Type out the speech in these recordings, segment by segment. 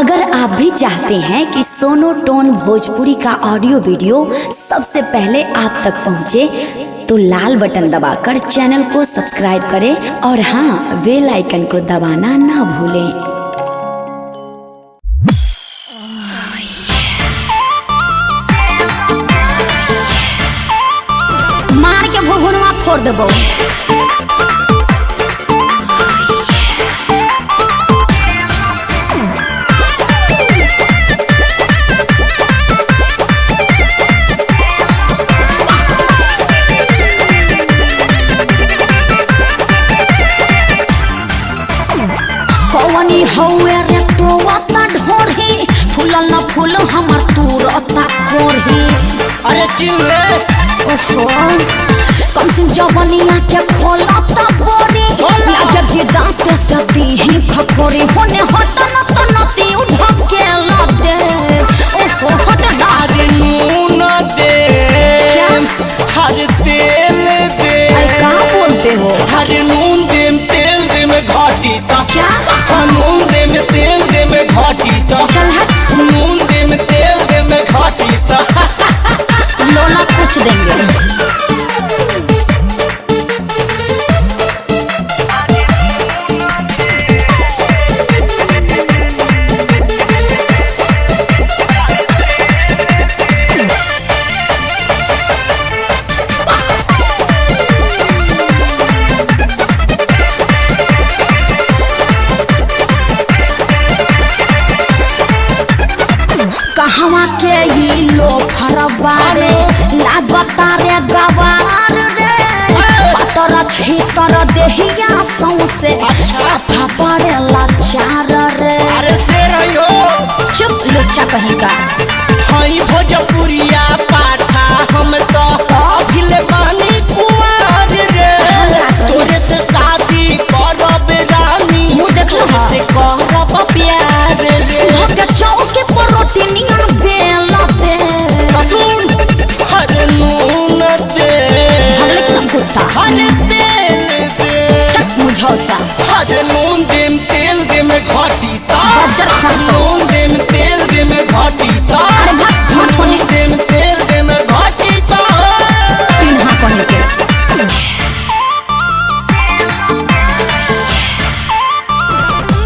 अगर आप भी चाहते हैं कि सोनोटोन भोजपुरी का ऑडियो वीडियो सबसे पहले आप तक पहुंचे, तो लाल बटन दबाकर चैनल को सब्सक्राइब करें और हाँ, बेल आइकन को दबाना ना भूलें। मार के भुभुनवा फोड़ देबो। कौनी हौवे रे टोवता ढोरही, फूलल न फूल हमर तुरता कोरही। अरे चिल्ले ओहो, कम सिंह जवनिया के खोलता बोरी, लागे कि दांत से दीही खखोरी। होने हटन त नती उठके लदे। ओहो हटना। अरे नून दे, हर तेल दे। अरे का बोलते हो? हर नून दे तेल दे में घाटी ता। क्या? नून दे में तेल दे में घाटी ता। चल हट। नून दे में तेल दे में घाटी ता। लोला कुछ देंगे। कहवा के ही लो फरबारे, लागता रे गवार रे। पातर छीतर देहिया सौसे, साफा पड़ेला चार रे। अरे से रहियो चुप लुच्चा कहीं का। हई भोजपुरिया पाठा हम तो अखिले बानी कुंवार रे। तोरे से शादी करब रानी, मुँह देख लो। तोरे से करब प्यार रे। धके चौके पर रोटी नियन बेला दे। सुन हर नून दे, भगले के नाम कुत्ता। हर तेल दे। चट मुझौसा। हर नून दे तेल दे में घाटी ता। बज्जर खस्तो। नून दे तेल दे में घाटी ता। अरे भाग भाग कोने। नून दे तेल दे में घाटी ता। तीन हाँ कोने के।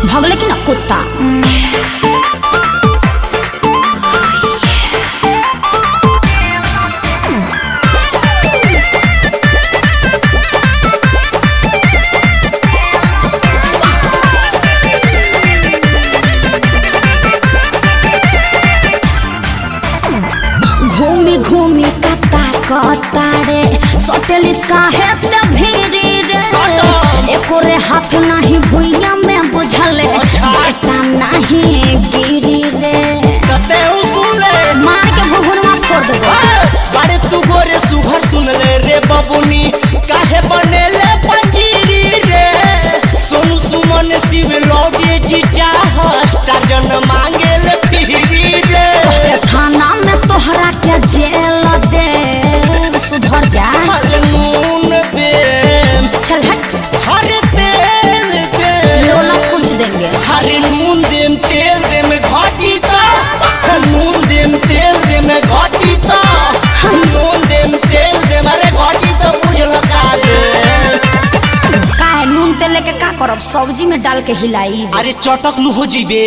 भगले के ना कुत्ता। घूमी घूमी कता कतारे, सोटेलिस का है त भीरी रे। एको रे हाथ नहीं भुइया में बुझले, बेटा नहीं गिरी रे। कते सुन ले, मार के भुभुनवा फोड़ देबो। बारे तू गोरे सुभर सुन ले रे बबुनी, काहे बनेले पंजीरी रे। सोनू सुमन शिव लोगे जी चाहत जन मांगे ले फिरी रे। थाना में तोहरा के जेल दे, सुधर जा। हर नून दे, चल हट। हर तेल दे। लोला कुछ देंगे। हर नून दे तेल दे में घाटी ता। नून दे तेल दे में घाटी ता। नून दे तेल दे मारे घाटी ता। मुझे लगा दे का है नून तेल लेके का करब? सब्जी में डाल के हिलाई। अरे चटक लू हो जीबे।